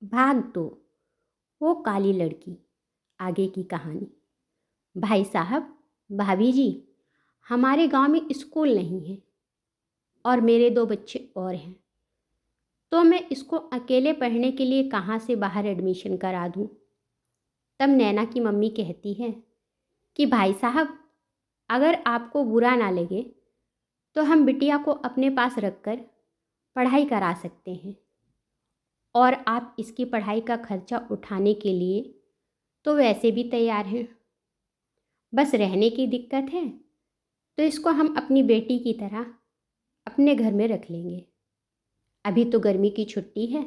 भाग 2। वो काली लड़की। आगे की कहानी। भाई साहब, भाभी जी, हमारे गांव में स्कूल नहीं है और मेरे 2 बच्चे और हैं, तो मैं इसको अकेले पढ़ने के लिए कहाँ से बाहर एडमिशन करा दूँ। तब नैना की मम्मी कहती है कि भाई साहब, अगर आपको बुरा ना लगे तो हम बिटिया को अपने पास रखकर पढ़ाई करा सकते हैं, और आप इसकी पढ़ाई का खर्चा उठाने के लिए तो वैसे भी तैयार हैं। बस रहने की दिक्कत है तो इसको हम अपनी बेटी की तरह अपने घर में रख लेंगे। अभी तो गर्मी की छुट्टी है,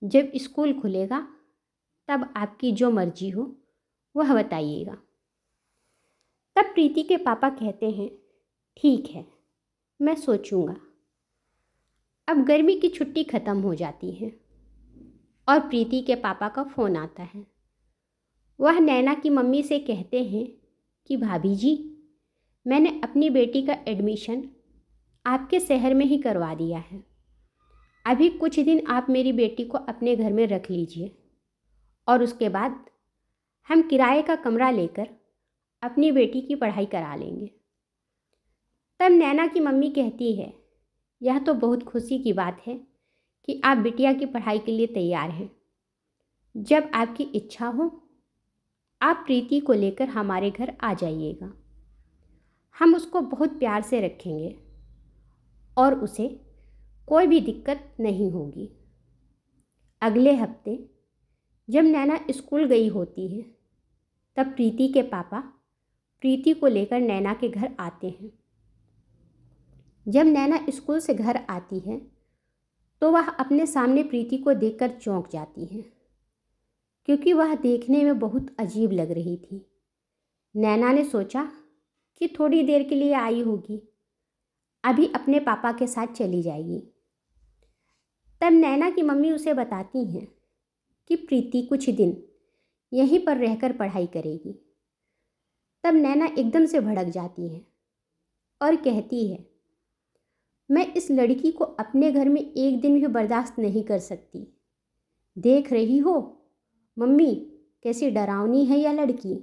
जब स्कूल खुलेगा तब आपकी जो मर्जी हो वह बताइएगा। तब प्रीति के पापा कहते हैं, ठीक है, मैं सोचूंगा। अब गर्मी की छुट्टी ख़त्म हो जाती है और प्रीति के पापा का फ़ोन आता है। वह नैना की मम्मी से कहते हैं कि भाभी जी, मैंने अपनी बेटी का एडमिशन आपके शहर में ही करवा दिया है। अभी कुछ दिन आप मेरी बेटी को अपने घर में रख लीजिए और उसके बाद हम किराए का कमरा लेकर अपनी बेटी की पढ़ाई करा लेंगे। तब नैना की मम्मी कहती है, यह तो बहुत खुशी की बात है कि आप बिटिया की पढ़ाई के लिए तैयार हैं। जब आपकी इच्छा हो आप प्रीति को लेकर हमारे घर आ जाइएगा। हम उसको बहुत प्यार से रखेंगे और उसे कोई भी दिक्कत नहीं होगी। अगले हफ्ते जब नैना स्कूल गई होती है तब प्रीति के पापा प्रीति को लेकर नैना के घर आते हैं। जब नैना स्कूल से घर आती है तो वह अपने सामने प्रीति को देखकर चौंक जाती है, क्योंकि वह देखने में बहुत अजीब लग रही थी। नैना ने सोचा कि थोड़ी देर के लिए आई होगी, अभी अपने पापा के साथ चली जाएगी। तब नैना की मम्मी उसे बताती हैं कि प्रीति कुछ दिन यहीं पर रहकर पढ़ाई करेगी। तब नैना एकदम से भड़क जाती है और कहती है, मैं इस लड़की को अपने घर में एक दिन भी बर्दाश्त नहीं कर सकती। देख रही हो मम्मी, कैसी डरावनी है यह लड़की।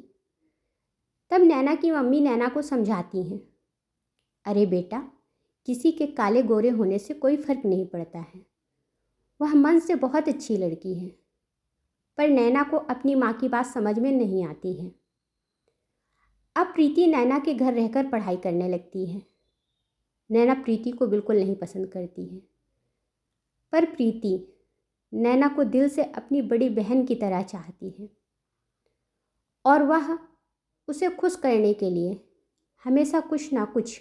तब नैना की मम्मी नैना को समझाती हैं, अरे बेटा, किसी के काले गोरे होने से कोई फर्क नहीं पड़ता है। वह मन से बहुत अच्छी लड़की है, पर नैना को अपनी माँ की बात समझ में नहीं आती है। अब प्रीति नैना के घर रहकर पढ़ाई करने लगती है। नैना प्रीति को बिल्कुल नहीं पसंद करती है, पर प्रीति नैना को दिल से अपनी बड़ी बहन की तरह चाहती है और वह उसे खुश करने के लिए हमेशा कुछ ना कुछ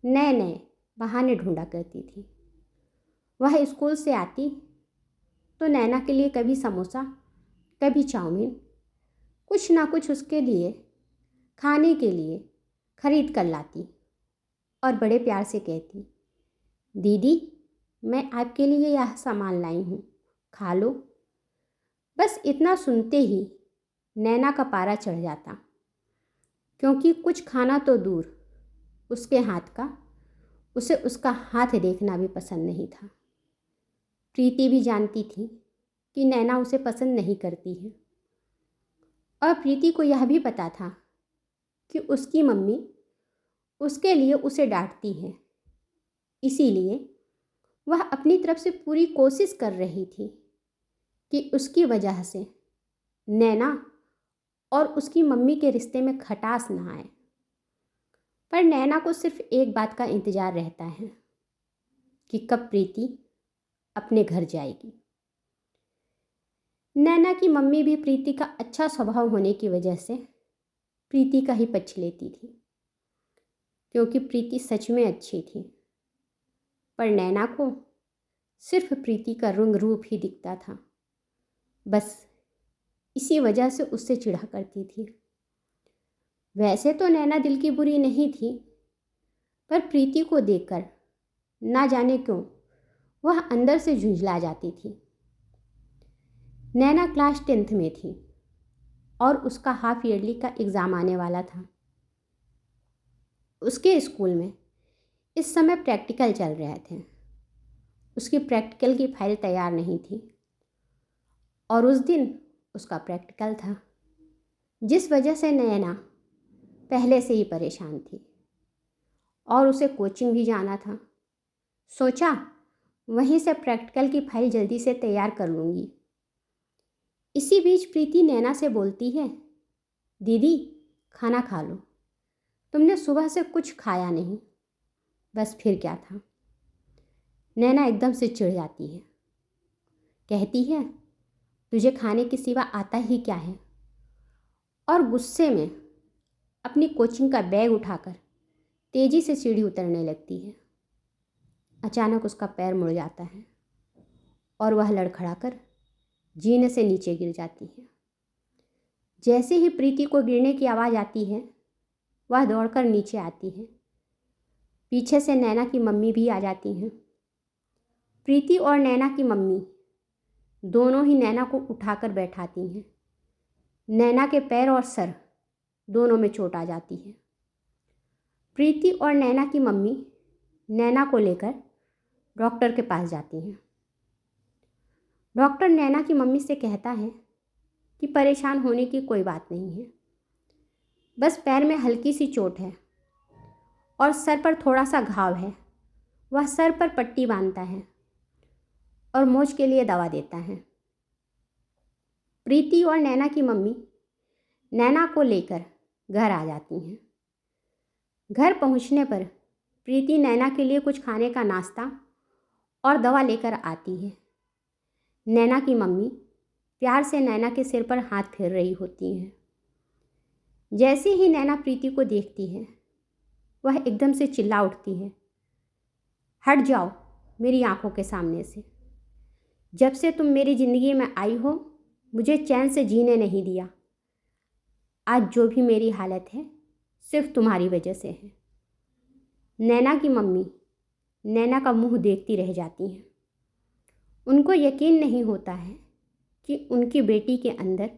नए नए बहाने ढूंढा करती थी। वह स्कूल से आती तो नैना के लिए कभी समोसा, कभी चाउमीन, कुछ ना कुछ उसके लिए खाने के लिए खरीद कर लाती और बड़े प्यार से कहती, दीदी, मैं आपके लिए यह सामान लाई हूँ, खा लो। बस इतना सुनते ही नैना का पारा चढ़ जाता, क्योंकि कुछ खाना तो दूर, उसके हाथ का उसे उसका हाथ देखना भी पसंद नहीं था। प्रीति भी जानती थी कि नैना उसे पसंद नहीं करती है, और प्रीति को यह भी पता था कि उसकी मम्मी उसके लिए उसे डांटती है। इसीलिए वह अपनी तरफ से पूरी कोशिश कर रही थी कि उसकी वजह से नैना और उसकी मम्मी के रिश्ते में खटास ना आए। पर नैना को सिर्फ एक बात का इंतज़ार रहता है कि कब प्रीति अपने घर जाएगी। नैना की मम्मी भी प्रीति का अच्छा स्वभाव होने की वजह से प्रीति का ही पक्ष लेती थी, क्योंकि प्रीति सच में अच्छी थी। पर नैना को सिर्फ प्रीति का रंग रूप ही दिखता था, बस इसी वजह से उससे चिढ़ा करती थी। वैसे तो नैना दिल की बुरी नहीं थी, पर प्रीति को देखकर ना जाने क्यों वह अंदर से झुंझला जाती थी। नैना क्लास 10th में थी और उसका हाफ ईयरली का एग्ज़ाम आने वाला था। उसके स्कूल में इस समय प्रैक्टिकल चल रहे थे। उसकी प्रैक्टिकल की फाइल तैयार नहीं थी और उस दिन उसका प्रैक्टिकल था, जिस वजह से नैना पहले से ही परेशान थी और उसे कोचिंग भी जाना था। सोचा वहीं से प्रैक्टिकल की फाइल जल्दी से तैयार कर लूँगी। इसी बीच प्रीति नैना से बोलती है, दीदी खाना खा लो, तुमने सुबह से कुछ खाया नहीं। बस फिर क्या था। नैना एकदम से चिढ़ जाती है, कहती है तुझे खाने के सिवा आता ही क्या है, और गुस्से में अपनी कोचिंग का बैग उठाकर तेजी से सीढ़ी उतरने लगती है। अचानक उसका पैर मुड़ जाता है और वह लड़खड़ाकर जीने से नीचे गिर जाती है। जैसे ही प्रीति को गिरने की आवाज़ आती है, वह दौड़कर नीचे आती है। पीछे से नैना की मम्मी भी आ जाती हैं। प्रीति और नैना की मम्मी दोनों ही नैना को उठाकर बैठाती हैं। नैना के पैर और सर दोनों में चोट आ जाती है। प्रीति और नैना की मम्मी नैना को लेकर डॉक्टर के पास जाती हैं। डॉक्टर नैना की मम्मी से कहता है कि परेशान होने की कोई बात नहीं है, बस पैर में हल्की सी चोट है और सर पर थोड़ा सा घाव है। वह सर पर पट्टी बांधता है और मोच के लिए दवा देता है। प्रीति और नैना की मम्मी नैना को लेकर घर आ जाती हैं। घर पहुंचने पर प्रीति नैना के लिए कुछ खाने का नाश्ता और दवा लेकर आती है। नैना की मम्मी प्यार से नैना के सिर पर हाथ फेर रही होती हैं। जैसे ही नैना प्रीति को देखती है, वह एकदम से चिल्ला उठती है, हट जाओ मेरी आंखों के सामने से। जब से तुम मेरी ज़िंदगी में आई हो, मुझे चैन से जीने नहीं दिया। आज जो भी मेरी हालत है सिर्फ तुम्हारी वजह से है। नैना की मम्मी नैना का मुंह देखती रह जाती हैं। उनको यकीन नहीं होता है कि उनकी बेटी के अंदर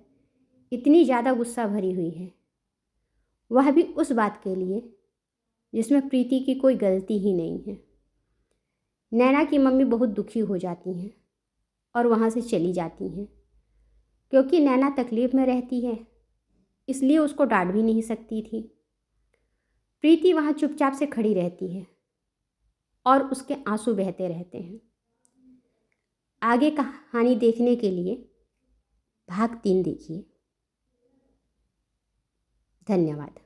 इतनी ज़्यादा गुस्सा भरी हुई है, वह भी उस बात के लिए जिसमें प्रीति की कोई गलती ही नहीं है। नैना की मम्मी बहुत दुखी हो जाती हैं और वहाँ से चली जाती हैं, क्योंकि नैना तकलीफ़ में रहती है, इसलिए उसको डांट भी नहीं सकती थी। प्रीति वहाँ चुपचाप से खड़ी रहती है और उसके आंसू बहते रहते हैं। आगे कहानी देखने के लिए भाग 3 देखिए। धन्यवाद।